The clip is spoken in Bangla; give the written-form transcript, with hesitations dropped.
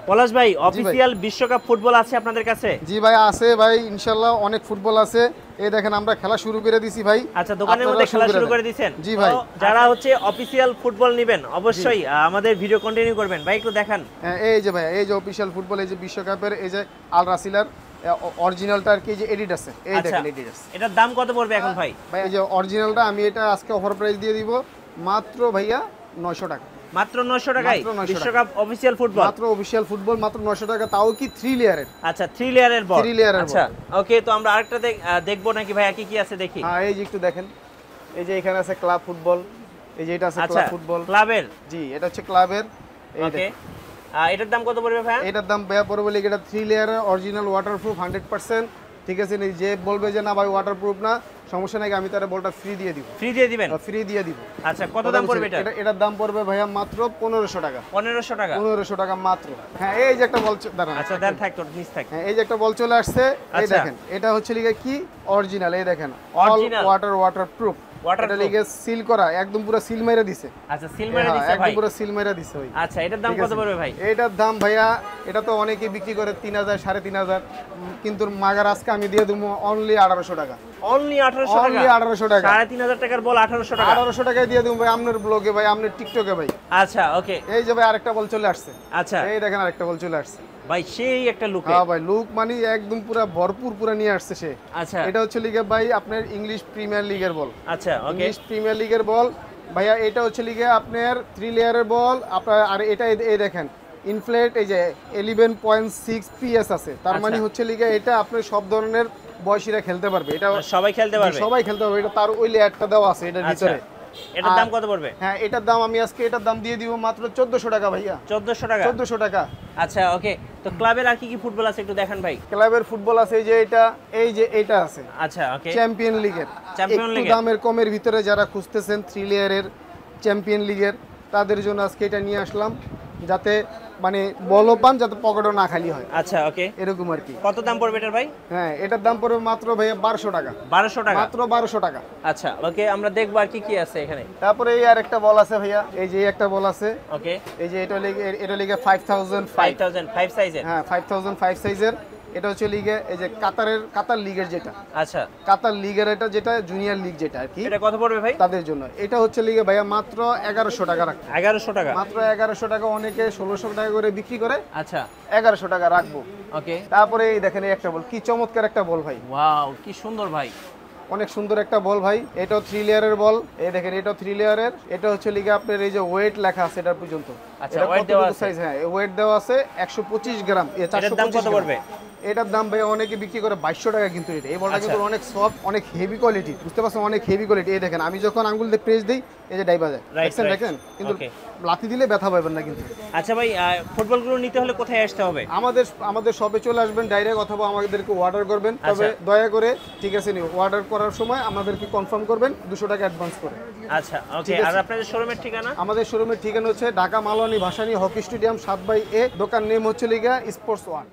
পলাশ ভাই অফিশিয়াল বিশ্বকাপ ফুটবল আছে আপনাদের কাছে? জি ভাই আছে ভাই, ইনশাআল্লাহ অনেক ফুটবল আছে। এই দেখেন আমরা খেলা শুরু করে দিছি ভাই। আচ্ছা, দোকানের মধ্যে খেলা শুরু করে দিয়েছেন? জি ভাই। যারা হচ্ছে অফিশিয়াল ফুটবল নেবেন অবশ্যই আমাদের ভিডিও কন্টিনিউ করবেন। ভাই একটু দেখান। এই যে ভাই, এই যে অফিশিয়াল ফুটবল, এই যে বিশ্বকাপের, এই যে আল রাসিলার অরিজিনালটা আর কি, যে এডিট আছে, এই দেখেন এডিট আছে। এটার দাম কত পড়বে এখন ভাই? ভাই এই যে অরিজিনালটা আমি এটা আজকে অফার প্রাইস দিয়ে দিব মাত্র ভাইয়া 900 টাকা। মাত্র 900 টাকায় বিশ্বকাপ অফিশিয়াল ফুটবল? মাত্র অফিশিয়াল ফুটবল মাত্র 900 টাকা, তাও কি 3 লেয়ারের। আচ্ছা 3 লেয়ারের বল। 3 লেয়ারের। আচ্ছা ওকে, তো আমরা আরেকটা দেখবো নাকি ভাই? কি কি আছে দেখি। হ্যাঁ এই যে একটু দেখেন, এই যে এখানে আছে ক্লাব ফুটবল, এই যে এটা আছে ক্লাব ফুটবল। ক্লাবের? জি এটা হচ্ছে ক্লাবের। ওকে, এটার দাম কত পড়বে ভাই? এটার দাম ভাইয়া পড়বে লিখে, এটা 3 লেয়ারের অরিজিনাল ওয়াটারপ্রুফ 100%। ঠিক আছে, যে বলবে যে না ভাই ওয়াটারপ্রুফ না, সমস্যা নাই, আমি তার বলটা ফ্রি দিয়ে দিব। ফ্রি দিয়ে দিবেন? ফ্রি দিয়ে দিব। আচ্ছা কত দাম পড়বে এটা? এটার দাম পড়বে ভাইয়া মাত্র 1500 টাকা। 1500 টাকা? 1500 টাকা মাত্র। হ্যাঁ এই যে একটা বল দাঁড়ান। আচ্ছা দেন, থাক তোর নিচ থাক। হ্যাঁ এই যে একটা বল চলে আসছে, এই দেখেন এটা হচ্ছে লিখে কি অরিজিনাল, এই দেখেন অল ওয়াটারপ্রুফ। এটা লিখে সিল করা, একদম পুরো সিল মেরে দিছে। আচ্ছা সিল মেরে দিছে ভাই? একদম পুরো সিল মেরে দিছে ভাই। আচ্ছা এটার দাম কত পড়বে ভাই? এটার দাম ভাইয়া, এটা তো অনেকেই বিক্রি করে 3000 3500, কিন্তু মাগার আজকে আমি দিয়ে দেবো অনলি 1800 টাকা। অনলি 1800 টাকা? অনলি 1800 টাকা। 3500 টাকার বল 1800 টাকা? 1800 টাকায় দিয়ে দেবো ভাই, আপনার ব্লগে ভাই, আপনার টিকটকে ভাই। আচ্ছা ওকে। এই যে ভাই আরেকটা বল চলে আসছে। আচ্ছা এই দেখেন আরেকটা বল চলে আসছে ভাই, সেই একটা লুক। হ্যাঁ ভাই, লুক মানে একদম পুরো ভরপুর পুরো নিয়ে আসছে সে। আচ্ছা এটা হচ্ছে লিগে ভাই আপনার ইংলিশ প্রিমিয়ার লিগের বল। আচ্ছা ওকে, ইংলিশ প্রিমিয়ার লিগের বল ভাইয়া। এটা হচ্ছে লিগে আপনার 3 লেয়ারের বল আপনার। আর এটা এই দেখেন ইনফ্লেট, এই যে 11.6 পিএস আছে, তার মানে হচ্ছে লিগে এটা আপনার সব ধরনের বয়সীরা খেলতে পারবে। এটা সবাই খেলতে পারবে? সবাই খেলতে পারবে। এটা তার ওই লেয়ারটা দেওয়া আছে এটার ভিতরে। এটার দাম কত পড়বে? হ্যাঁ এটার দাম আমি আজকে এটার দাম দিয়ে দিব মাত্র 1400 টাকা ভাইয়া। 1400 টাকা? 1400 টাকা। আচ্ছা ওকে, তো ক্লাবের আর কি কি ফুটবল আছে একটু দেখান ভাই। ক্লাবের ফুটবল আছে, এই যে এটা, এই যে এটা আছে। আচ্ছা ওকে, চ্যাম্পিয়ন লিগের। চ্যাম্পিয়ন লিগ দামের কমের ভিতরে যারা খুঁজতেছেন 3 লেয়ারের চ্যাম্পিয়ন লিগের, তাদের জন্য আজকে এটা নিয়ে আসলাম, যাতে মানে বলও পান, যাতে পকেটও না খালি হয়। আচ্ছা ওকে, এরকম আর কি। কত দাম পড়বে এটার ভাই? হ্যাঁ এটার দাম পড়বে মাত্র ভাইয়া 1200 টাকা। 1200 টাকা? মাত্র 1200 টাকা। আচ্ছা ওকে, আমরা দেখবো আর কি কি আছে এখানে। তারপরে এই আর একটা বল আছে ভাইয়া, এই যে একটা বল আছে। ওকে, এই যে এটা লিগে 5005 সাইজের। হ্যাঁ 5005 সাইজের। এটা হচ্ছে লিগে, এই যে কাতার লিগের যেটা। আচ্ছা কাতার লিগের, এটা যেটা জুনিয়র লিগ যেটা আর কি। এটা কত পড়বে ভাই তাদের জন্য? এটা হচ্ছে লিগে ভাইয়া মাত্র 1100 টাকা রাখবো। 1100 টাকা? মাত্র 1100 টাকা। অনেকে 1600 টাকা করে বিক্রি করে। আচ্ছা 1100 টাকা রাখবো। ওকে, তারপরে এই দেখেন এই একটা বল, কি চমৎকার একটা বল ভাই। ওয়াও কি সুন্দর ভাই, অনেক সুন্দর একটা বল ভাই। এটাও 3 লেয়ারের বল। এই দেখেন এটাও 3 লেয়ারের। এটা হচ্ছে লিগে আপনার এই যে ওয়েট লেখা আছে এটার পর্যন্ত। আচ্ছা ওয়েট দেওয়া আছে? সাইজ, হ্যাঁ ওয়েট দেওয়া আছে 125 গ্রাম। এটার দাম কত পড়বে? এটার দাম ভাই অনেকে বিক্রি করে 2200 টাকা। কিন্তু এটা, এই বলটা কিন্তু অনেক সফট, অনেক হেভি কোয়ালিটি, বুঝতে পারছেন, অনেক হেভি কোয়ালিটি। এই দেখেন আমি যখন আঙ্গুল দিয়ে প্রেস দেই, এই যে ডাইবা যায়, দেখেন কিন্তু লাথি দিলে ব্যথা পাবেন না কিন্তু। আচ্ছা ভাই, ফুটবলগুলো নিতে হলে কোথায় আসতে হবে? আমাদের শপে চলে আসবেন ডাইরেক্ট, অথবা আমাদেরকে অর্ডার করবেন। তবে দয়া করে, ঠিক আছে নি, অর্ডার করার সময় আমাদেরকে কনফার্ম করবেন 200 টাকা অ্যাডভান্স করে। আচ্ছা ওকে, আর আপনাদের শোরুমের ঠিকানা? আমাদের শোরুমের ঠিকানা হচ্ছে Dhaka Malwani Bhasani hockey stadium 7/A। দোকান নেম হচ্ছে লিগা স্পোর্টস 1।